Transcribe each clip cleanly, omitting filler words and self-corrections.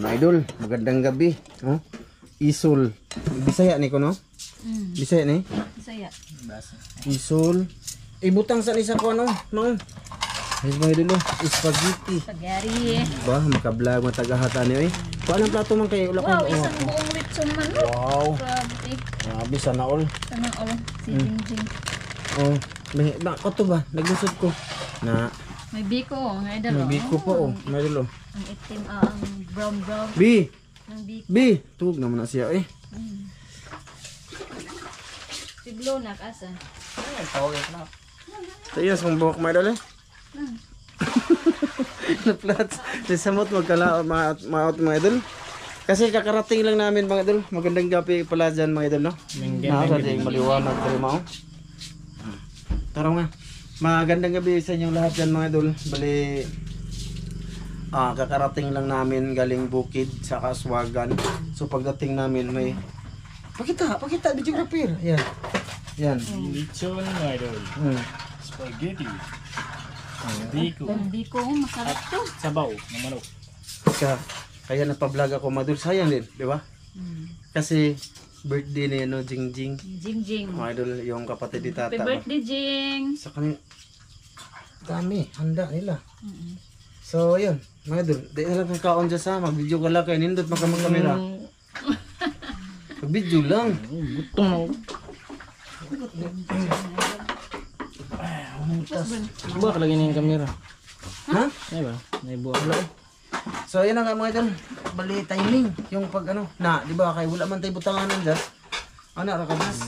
Mga idol, magandang gabi. Oh, isol. Bisaya ni ko no? Bisaya ni? Bisaya. Isol. Ibutang sa isa ko ano? No. Ayun mga idol, spaghetti. Spaghetti. Ba, makablog matagahata niyo eh. Kuan ang plato man kay ula ko. Wow, isang buong litson man. Wow. Grabe. Grabe sana all. Sana all. Si Jingjing. Oh, may ba ko to ba? Naglusod ko. Na May biko. May idol. may biko po oh. Mga idol oh. Ang itim, ang brown. B, Ang biko. B, tug naman na siya eh. Si Blow na kasa. Tayo sa buhok mga idol eh. Na-flats. Sa samot magkalaot mga idol. Kasi kakarating lang namin mga idol. Magandang gabi pala dyan mga idol no. Nakakating maliwanag kayo mao. Tara nga. Magandang gabi sa inyong lahat dyan mga idol. Bali kakarating lang namin galing bukid sa Kaswagan. So pagdating namin may Pakita videographer. Ayan. Yan. Lechon idol. Spaghetti. Biko. Ang biko, masarap to. Sabaw ng manok. Kaya napablog ako mga idol. Sayang din, di ba? Kasi birthday ni ano, Jingjing. Jingjing. Mga idol, yung kapatid ni Tata. Happy birthday, Jing. Sa kanil dami, handa nila. So, yun. Mga idol, di na lang kang kaon dyan sa mag-video ka lang kay nindot magkamera. Mag-video lang. Butong na. Buwak lagi na yung kamera. Ha? Ay ba? Naibuwak lang. So, yun na nga mga idol. Bali, timing. Yung pag ano, na, di ba, kay wala man tayo butanganan dyan. Ano, rakadas.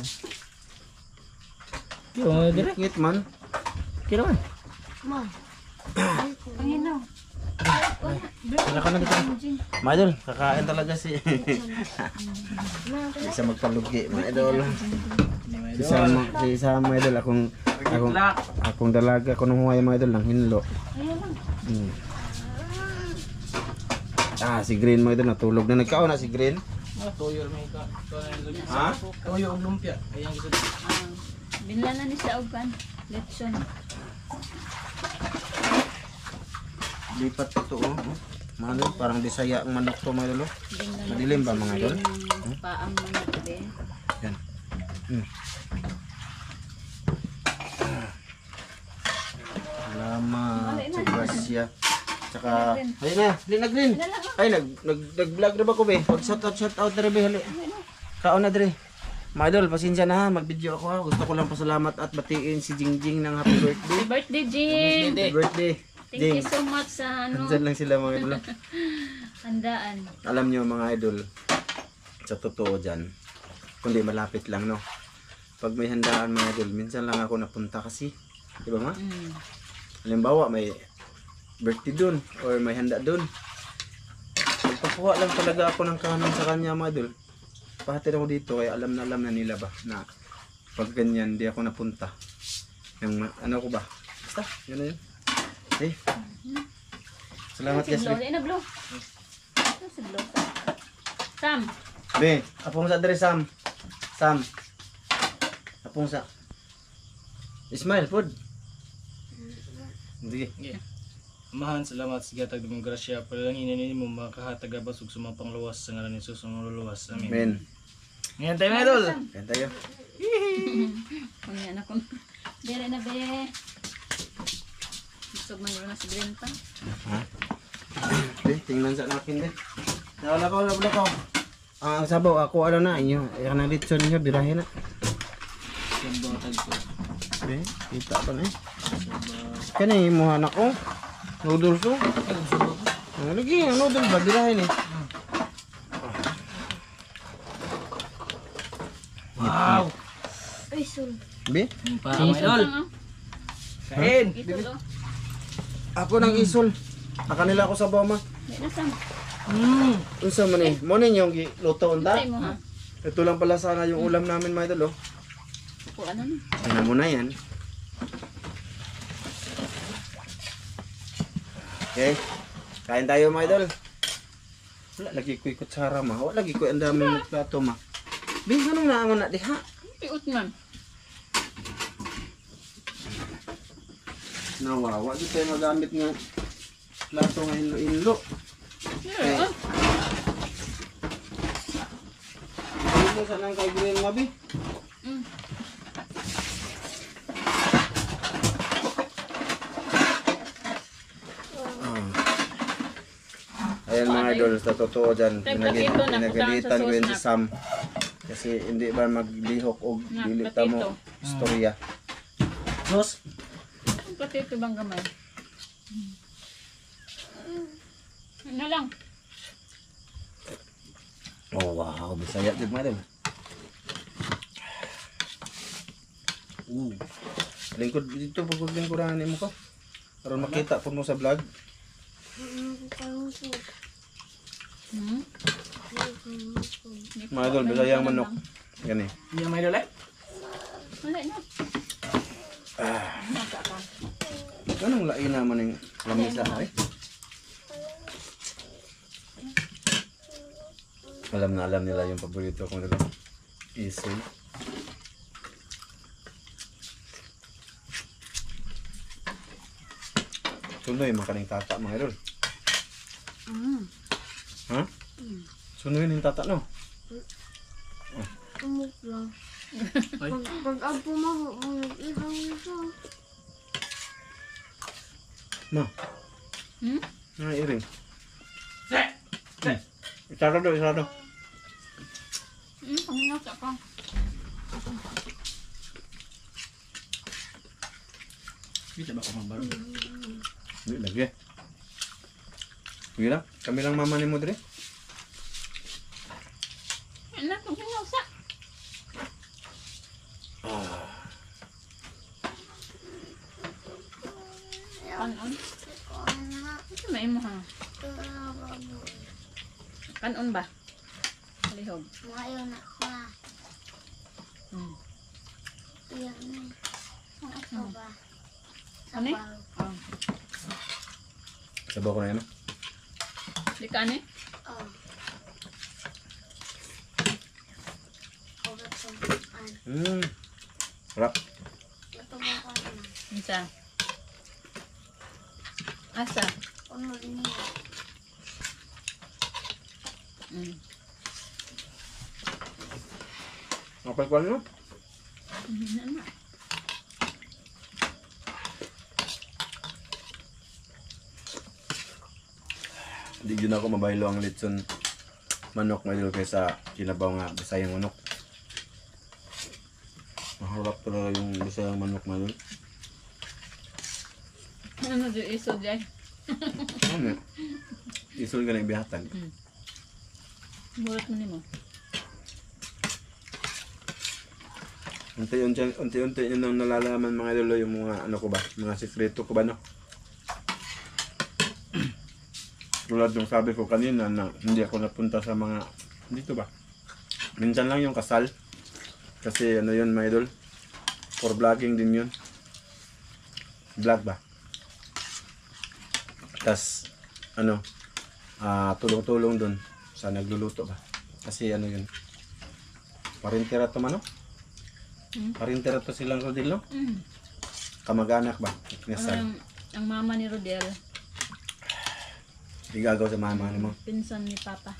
Yung dire. Ngit man. Kira man. Panginaw. Wala ka na dito. Mga idol, kakain talaga si... Isa magpalugi, mga idol. Isa mga idol, akong dalaga, akong nunguhay mga idol ng hinlo. Ayun lang. Si Green mga idol, natulog na. Nagkaon na si Green. Toyo may ka. Ha? Toyo ang lumpia. Ayan gusto. Binlanan ni siya ugan. Lechon. Lipat ito oh. Mga idol, parang Bisaya ang manok to mga idol. Madilim ba mga idol? Paang manok be. Yan. Salamat sa grasya. Tsaka, ayun na, Green. Ay, nag-vlog na ba ko be? Shout out na rin be, hali. Kaon na dre. Mga idol, pasensya na ha, mag-video ako ha. Gusto ko lang pasalamat at batiin si Jingjing ng happy birthday. Happy birthday, Jing. Happy birthday. Thank you so much sa ano, Andyan lang sila mga idol. handaan. Alam nyo mga idol, sa totoo dyan, kundi malapit lang no. Pag may handaan mga idol, minsan lang ako napunta kasi. Di ba ma? Halimbawa may birthday dun or may handa dun. Magpakuha lang talaga ako ng kanon sa kanya mga idol. Pahatid ako dito kaya alam na nila ba na pag ganyan di ako napunta. Yung ano ko ba? Basta, yun na yun. Okay. Salamat Si guys. Blow. Ayun na, Blow. Ito si Blow. Sam. Be, apong sa dere Sam. Apong sa. Ismail, food. Sige. Amahan, salamat sa gatag ng grasya. Palangin na mo makahatag abasog sa mga pangluwas sa ngalan ni Jesus ang luluwas. Amen. Men. Ngayon tayo mga idol. Kaya tayo. Kunya na kung. Dere na, be. Gusto man yun na si Green pa. Ha? Be, tingnan sa akin din. Wala ko. Ang sabaw, ako ano na, inyo. Ayan na lechon niyo, birahin na. Be, kita pa na eh. Kani, muha na ko. Noodles ko. Lagi, ang noodles ba, birahin eh. Wow! Ay, sul. Be, Parang mga idol. Kain! Ito, lo. ako nang isol. Kanila ako sa bama. Di na, Sam. Unsa man eh. Mo ninyo yung luto unta. Try mo, ha? Ito lang pala sana yung ulam namin mga idol oh. Kung ano na. Tingnan mo na yan. Okay. Kain tayo mga idol. Wala lagi ko kutsara ma. Wala lagi ko ang dami ng plato ma. Bi, ganun na naman na diha. Piot man. Nawawa. Di tayo magamit nga plato nga inlo-inlo. Yeah. mo sa nang kay Green Mabi. Mm. Ayan mga idol, sa totoo dyan, Nagplatito na, pinagalitan ko putang yun sa si Sam. Kasi hindi ba maglihok o dilita mo platito. istorya. Sos. Ang platito bang gamay? Ano lang? Oh wow, Bisaya din mga idol. Lingkod dito, pag lingkuran mo ko. Para makita po mo sa vlog. Hmm? Mga idol, Bisaya ang manok. Gani. Hindi may dole. Wala na. Nasa ka. Anong lain naman yung lamisa ay? Alam na alam nila yung paborito kong dito. Isoy. Sunoy, makaning tata mga idol. Ha? Sunoy yung tata no? Tumok lang. Ay. Pag ako mag-ihang ito. Ma, Hmm? iring. Isarado, isarado. Hmm? Ang nasa ka. Bisa ba ko mabaro? Hindi, lagi. Sige lang, kami lang mama ni mo dire. Anak, ang nasa. Kanon? Ito may mo ha. Kanon ba? Lihog. Ngayon na pa. Hmm. Iyan na. Ako ba? Ano eh? Sabaw. Oh. Sabaw ko na yan. Di ka ano eh? Oh. Ugat ko. Rap. Ito ba ko na? Isa. Asa? Ano niya? Hmm. Kapal ko ano? Ano? Hindi yun ako mabaylo ang litson manok ngayon kaysa kinabaw nga Bisayang manok. Maharap talaga yung Bisayang manok ngayon. Ano di iso di ay? Ano? Isul ka na ibihatan. Bulat mo ni mo. Unti-unti nyo nang nalalaman mga idolo yung mga ano ko ba, mga sikreto ko ba no? Tulad ng sabi ko kanina na hindi ako napunta sa mga dito ba? Minsan lang yung kasal. Kasi ano yun mga idol? For vlogging din yun. Vlog ba? Tas ano, tulong-tulong dun sa nagluluto ba? Kasi ano yun? Parintera to mano? Parintera to silang Rodil no? Mm. Kamag-anak ba? Ano Nesal. ang mama ni Rodel, Igagaw sa mama mo. pinsan ni Papa.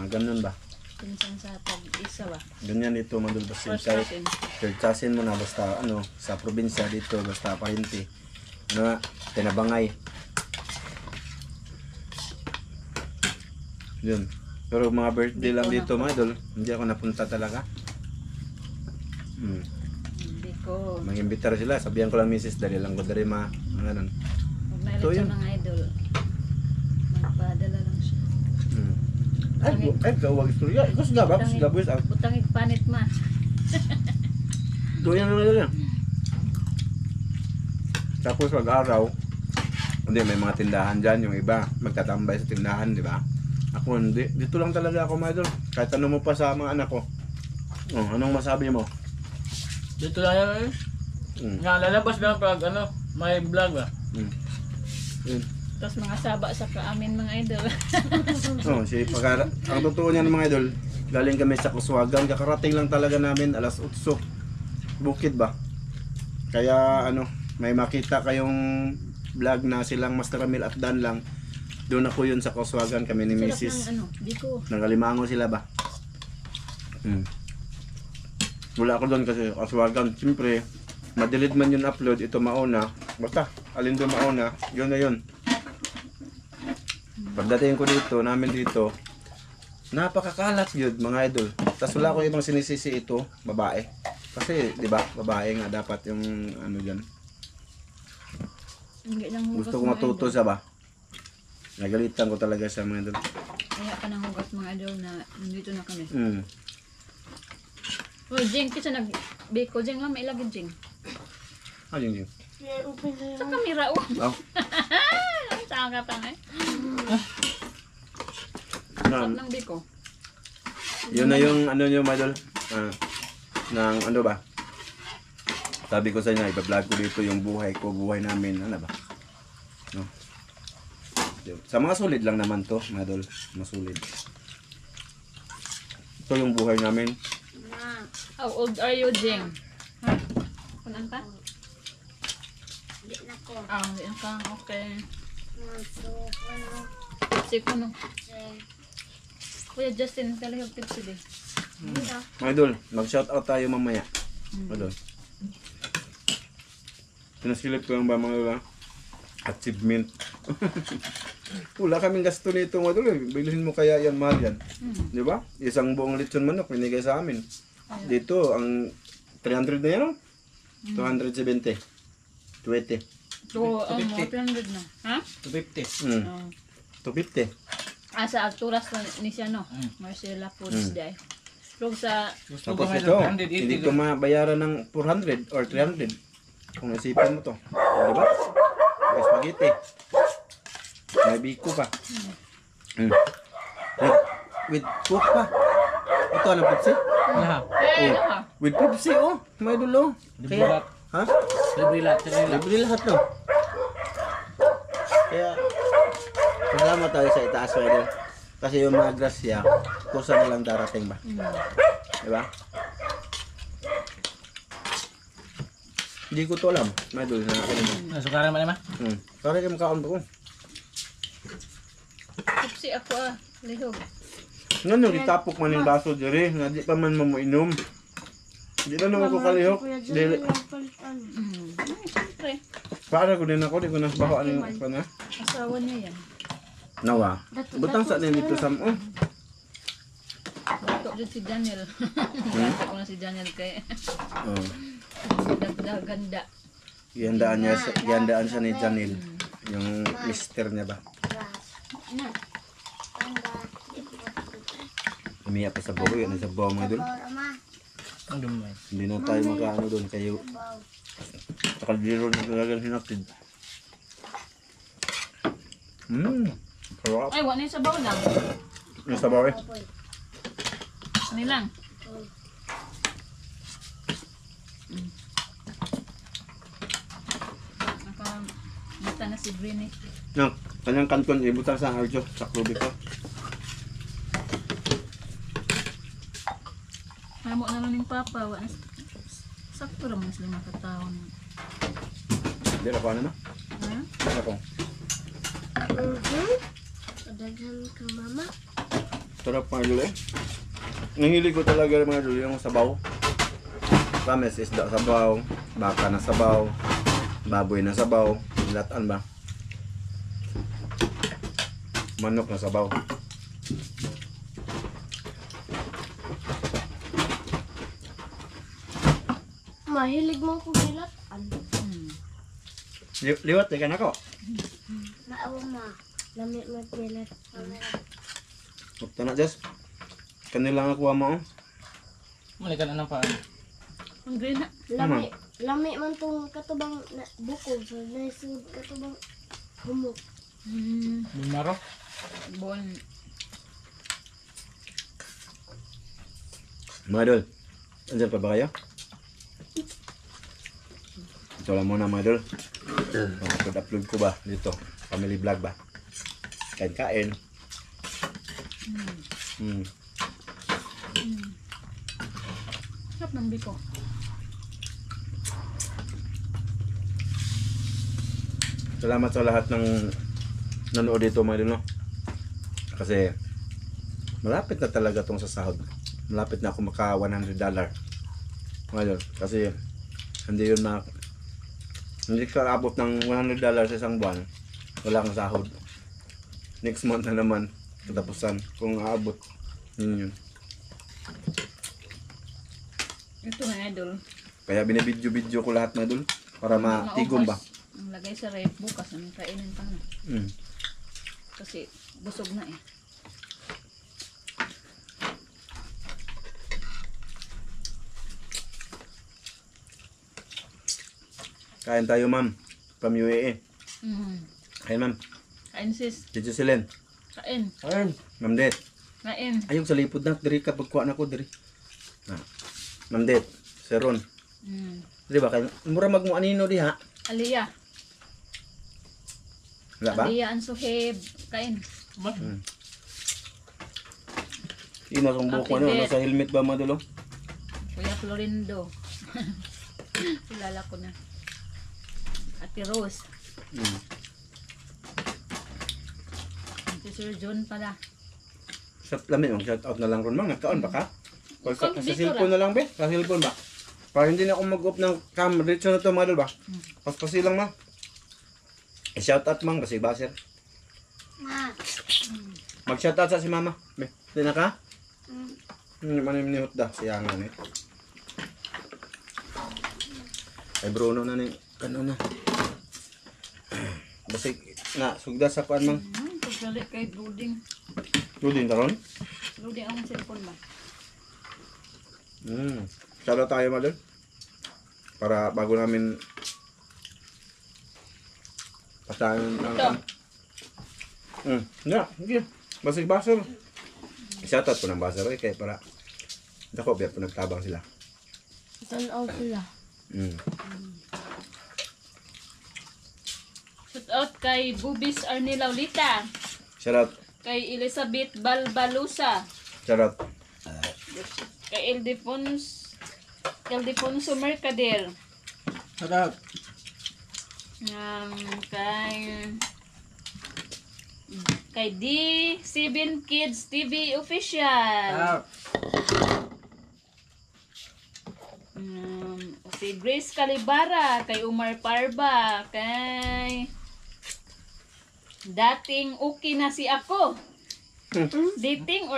Ganun ba? Pinsan sa tag-isa ba? Ganyan dito mandul ba First sa cousin. Churchasin mo na basta ano sa probinsya dito basta pahinti. Ano nga, tinabangay. Yun. Pero mga birthday lang dito mga idol, hindi ako napunta talaga. Hindi ko. Mag-imbitar sila, sabihan ko lang misis, dali lang ko dari ma, ganun. Huwag na So, sa yun. mga idol. Magpadala lang siya. Ay, gawag istorya. Ikaw sa gabak, sa gabos. Butangig panit ma. Doon yan naman yan. Tapos pag-araw, hindi, may mga tindahan dyan, yung iba, magtatambay sa tindahan, di ba? Ako hindi. Dito lang talaga ako, mga idol. Kahit ano mo pa sa mga anak ko. Oh, anong masabi mo? Dito lang yan eh. Nga lalabas lang pag ano, may vlog ba? Yun. Tapos mga saba sa kaamin mga idol. Oh, ang totoo niyan mga idol, galing kami sa Kuswagan, kakarating lang talaga namin alas 8. Bukid ba? Kaya ano, may makita kayong vlog na silang Master Ramil at Dan lang. Doon ako yun sa Kuswagan, kami ni Sarap Mrs. ng ano, biko. Nagalimango sila ba? Wala ako doon kasi aswagan. Siyempre, madelete man yung upload, ito mauna. Basta, alin doon mauna, yun na yun. Pagdating ko dito, namin dito, napakakalat yun mga idol. Tapos wala ko ibang sinisisi ito, babae. Kasi, di ba, babae nga dapat yung ano dyan. Hindi nang hugas Gusto ko mga matuto idol. sa ba? Nagalitan ko talaga sa mga idol. Kaya ka nang hugas mga idol na nandito na kami. Mm. Uy, Jing, kasi nag-bake Jing lang, may ilagin Jing. Ah, yun yun. Yan, open na Sa yun. kamera, oh. Oh, Saan ka tang eh? na, Saan lang biko? yun na yung ano nyo mga idol. Ng ano ba? Sabi ko sa inyo, iba-vlog ko dito yung buhay ko, buhay namin. Ano ba? No? Sa mga solid lang naman to, mga idol. Masulid. Ito yung buhay namin. Ma, How old are you, Jing? Ha? Kunan ka? di na ko. Ah, hindi ka. Okay. So, ano, Si Kuno. eh, Kuya Justin, kalihog tips today. dito. Mga idol, mag-shoutout tayo mamaya. Mga idol. Pinasilip ko yung ba mga achievement. Wala kaming gasto nito mga idol. Bilhin mo kaya yan, mahal yan. Di ba? Isang buong lechon manok, binigay sa amin. Dito, ang 300 na yan, no? 270. 20. So, mga 300 na. Ha? 250. Mm. Oh. 250. Sa Alturas na ni siya, no? Marcela Foods Day. Pero sa, Gusto Tapos ko ito, nga hindi 180. ko mabayaran ng 400 or 300. Kung isipan mo to. Di ba? May spaghetti. May biko pa. Mm. With coke pa. Ito, anong Pepsi? Lahat. ano ka? With Pepsi, oh. May dulo. Libre lahat. Ha? Libre lahat. Libre lahat. Libre lahat, no? Kaya, salamat tayo sa itaas, mga idol. Kasi yung mga grasya, kusa na lang darating ba? Di ba? Hindi ko to alam, mga idol, na ako naman. Nasukaran mo naman? Para kayo makaon ko. Tipsy ako lihog. Nga nung itapok man yung baso diri, nga di pa man mamuinom. Di na naman ko kalihok. Kuya Dili. John, yung palitan. Siyempre, Para ko din ako, di ko nasbaho ano yung pa na. asawa niya yan. Nawa. Butang sa din dito sa mo. Ito din si Daniel. Gata ko na si Daniel kay Oh. ganda. Gandaan siya ni Janil. Yung mister niya ba? Na. Tanda. Di ko Umiyak pa sa bawo, yan sa bawo mga idol. Bawa, ma. Ang dumay. Hindi na tayo makaano doon kayo. Bawa. Takaldiro na talagang hinatid. Sarap. Ay, wala yung sabaw lang. Yung sabaw eh. Apoy. Ano lang? Nakabita na si Brini. Yung kanyang kanton, ibutang sa arjo, sa klubi ko. Mamo na lang yung papa. Wala na- Sakto naman sila makataon. Hindi na ko ano na. Ha? Hindi na ko. Kadaghan ka, mama. Sarap mga idol eh. Nahilig ko talaga mga idol yung sabaw. Kames, isda sabaw, baka na sabaw, baboy na sabaw, latan ba? Manok na sabaw. Mahilig mo kong hilatan. Liwat eh ka na ko. Maawa, ma. Lamit mo pilat. Ito na Jess. Kanila nga kuha mo. Mali ka na ng paan. Ang green na. Lami. Lami man tong katubang na, buko. So, naisod katubang humok. Bumaro. Bon. Mga idol, andyan pa ba kayo? Ito lang muna mga idol. Upload ko ba dito? Family vlog ba? Kain-kain. Sarap ng biko. Salamat sa lahat ng nanood dito mga idol, no? Kasi malapit na talaga tong sa sahod. Malapit na ako maka $100. Mga idol. Kasi hindi yun hindi ka abot ng $100 sa isang buwan. Wala kang sahod. Next month na naman katapusan kung aabot. Yun. Ito na idol. Kaya binibidyo-video ko lahat na idol para matigom ba. Ang lagay sa ref bukas ang kainin pa na. Kasi busog na eh. Kain tayo ma'am. From UAE. Kain ma'am. Kain sis. Dito si Len. Kain. Ayun. Ma'am Det. Kain. Ayong sa lipod na. Diri ka pagkuha na ko. Diri. Ma'am Det. Si Ron. Di ba? Kaya mura magmo anino di ha? Aliyah. Wala ba? Aliyah ang suhib. Kain. Ina kung buko ano, ano sa helmet ba madulo? Kuya Florindo. Kilala ko na. Ate Rose. Si Sir John pala. Sa lamin, shout out na lang ron mang. Nagkaon ba ka? Sa Dito cellphone na lang be? Sa cellphone ba? Para hindi na ako mag-off ng cam. Dito na to mga dul ba? Paspasi lang ma. I-shout out mang basi baser. Mag-shout out sa si mama. Be, di na ka? Hindi man yung minihot da. Siyangan eh. Ay Bruno na ni ano na. Basi na sugda sa kuan mang. Pagdali kay Bruding. Tudin taron? Bruding ang cellphone ba? Shout out tayo madal. Para bago namin pasahin ang sige. Basig baser. Shout out po ng baser eh. Kaya para dako biya po nagtabang sila. Tanaw sila. Shout out kay Bubis Arnie Laulita. Shout out. Kay Elizabeth Balbalusa. Shout out. Kay Ildefonso Mercader. Shout out. Kay D7 Kids TV Official. Si Grace Calibara, kay Umar Parba, kay dating okay na si ako. Dating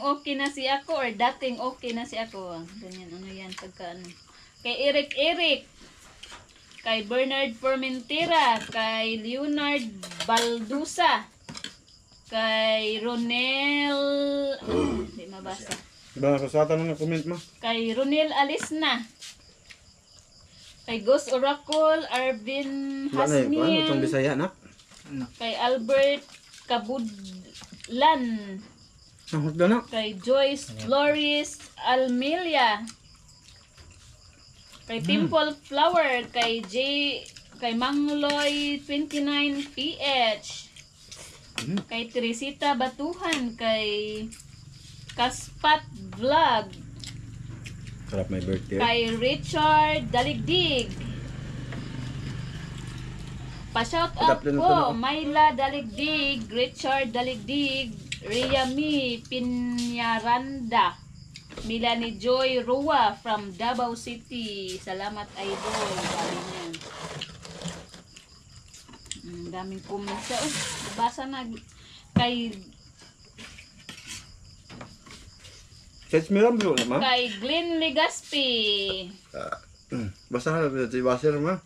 okay na si ako or dating okay na si ako. Ganyan, ano yan, pagka ano. Kay Eric, kay Bernard Formentera, kay Leonard Baldusa, kay Ronel, hindi mabasa. Iba kasatan na comment mo. Kay Ronel Alisna. Kay Ghost Oracle, Arvin Wala na eh. Paano itong Hasmin. Bisaya nak? Kay Albert Kabudlan. Husda na. Kay Joyce Flores Almelia. Kay Pimple Flower. Kay Mangloy 29PH. Kay Teresita Batuhan. Kay Kaspat Vlog. Sarap may birthday. Kay Richard Daligdig. Pa-shout out Tatlo na to, po, no? Myla Daligdig, Richard Daligdig, Riami Pinyaranda, Milani Joy Rua from Davao City. Salamat idol. Sabi niyan. Daming comments. Basa na kay Sets me lang bro naman. kay Glenn Legaspi. Basta na si Baser ma.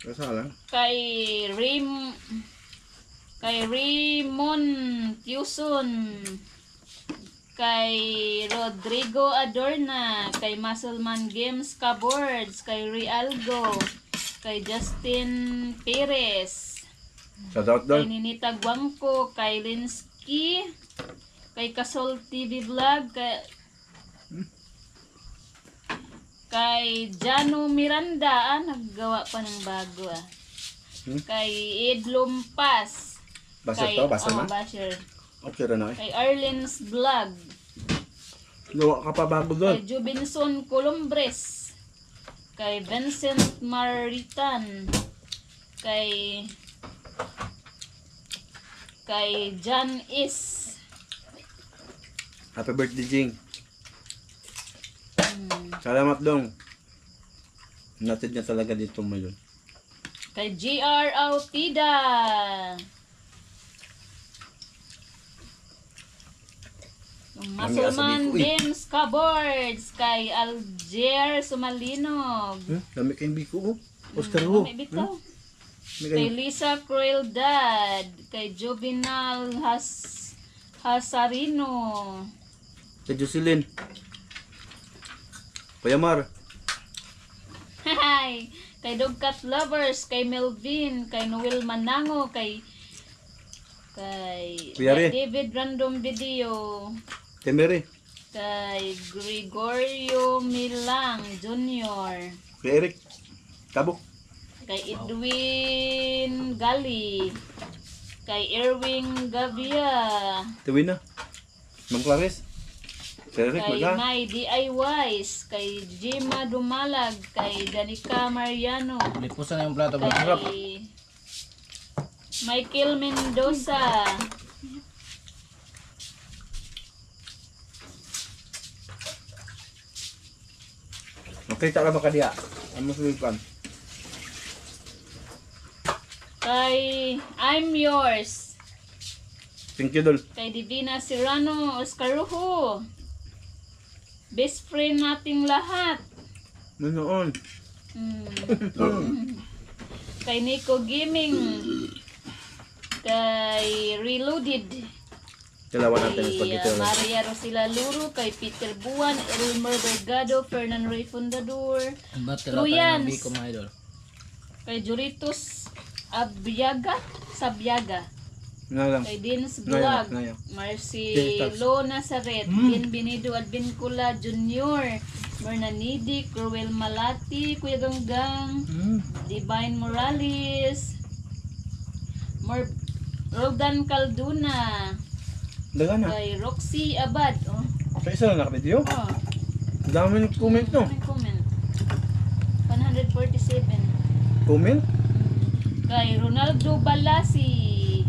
Basta lang. Kay Raymond Yuson, kay Rodrigo Adorna, kay Muscleman Games Caboards, kay Rialgo, kay Justin Perez, Shout out kay doon. Ninita Guangco, kay Linsky, kay Kasol TV Vlog, kay Jano Miranda, naggawa pa ng bago Kay Ed Lumpas. Baser to, basa na. Basher. Okay rin na eh. Kay Arlene's Vlog. Gawa ka pa bago doon. Kay Jubinson Columbres. Kay Vincent Maritan. Kay John Is. Happy birthday Jing. Salamat dong. Natid niya talaga dito mo yun. Kay GR Autida. Masuman Uy. Games Cupboards kay Alger Sumalinog. Dami kayong biko, oh. Oscar Ho. May bitaw. Dami Kay kayo. Lisa Crueldad, kay Jovinal Hasarino. Kay Jocelyn. Kuya Mar. Hi! Kay Dogcat Lovers, kay Melvin, kay Noel Manango, kay Kuya Re. David Random Video, Kay Mary. kay Gregorio Milang Jr., Kay Eric. Kabok. kay Edwin Gali, kay Erwin Gavia, Tuwin na. Mang Clarice. Kay Eric kay Maga. May DIYs, kay Jima Dumalag, kay Danica Mariano, Lipusan na yung plato ba? Sarap. kay Michael Mendoza, Makita ka ba ka diya? Ano sulipan? kay I'm Yours, Thank you, Dol. kay Divina Serrano, Oscar Rujo, best friend nating lahat. Noon. Kay Nico Gaming, kay Reloaded, Kailangan natin yung kay spaghetti. ulit. Maria Rosila Luro, kay Peter Buwan, Elmer Delgado, Fernan Ray Fundador, Ba't Luyans. ng biko mga idol? kay Juritos Sabyaga, Nga lang. kay Dins Ngayon, Vlog, ngayon. Marcelo Nazaret, Bienvenido Advincula Jr., Bernanidi, Cruel Malati, Kuya Ganggang, Divine Morales, Rodan Calduna, Daga na. kay Roxy Abad. Oh, Sa isa lang nakabidyo. oh, Ang dami ng comment no. may comment. 147. Comment? Kay Ronaldo Balasi,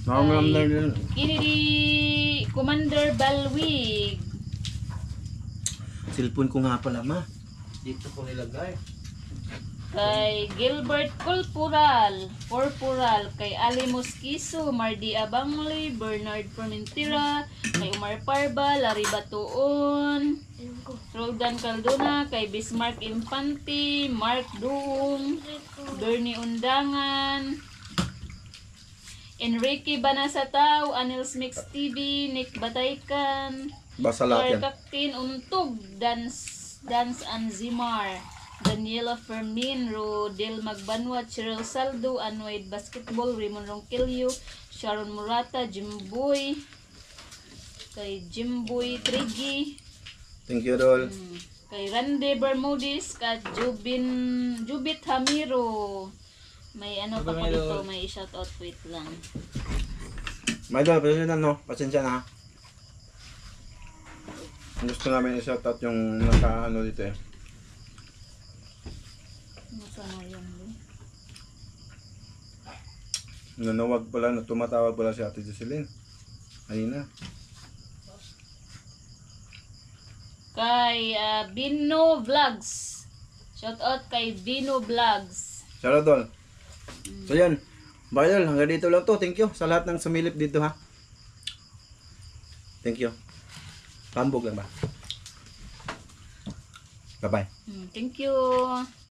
Nakamaram na rin. Kennedy Commander Balwig, Cellphone ko nga pala, ma. Dito ko nilagay. kay Gilbert Corporal, kay Ali Mosquizo, Mardi Abangli, Bernard Formentera, kay Umar Parba, Larry Batuon, Ayun ko. Roldan Caldona, kay Bismarck Infante, Mark Duong, Bernie Undangan, Enrique Banasatao, Anils Mix TV, Nick Bataykan, Basa lahat yan. Kaktin Untog, Dance Anzimar, Daniela Fermin, Rodel Magbanwa, Cheryl Saldo, Anwade Basketball, Raymond Ronquillo, Sharon Murata, Jimboy, kay Jimboy Trigi, Thank you, Dol. kay Randy Bermudez, kay Jubit Hamiro. May ano pa po dito, may shoutout, wait lang. May Dol, pasensya na, no? Pasensya na, ha? Gusto namin i-shoutout yung naka-ano dito eh. Nasaan na yun? Nanawag pala, tumatawag pala si Ate Jocelyn. Ayun na. Kay Bino Vlogs. Shoutout kay Bino Vlogs. Shoutout, Dol. So yan. Bye, Dol. Hanggang dito lang to. Thank you sa lahat ng sumilip dito, ha? Thank you. Pambog lang ba? Bye-bye. Thank you.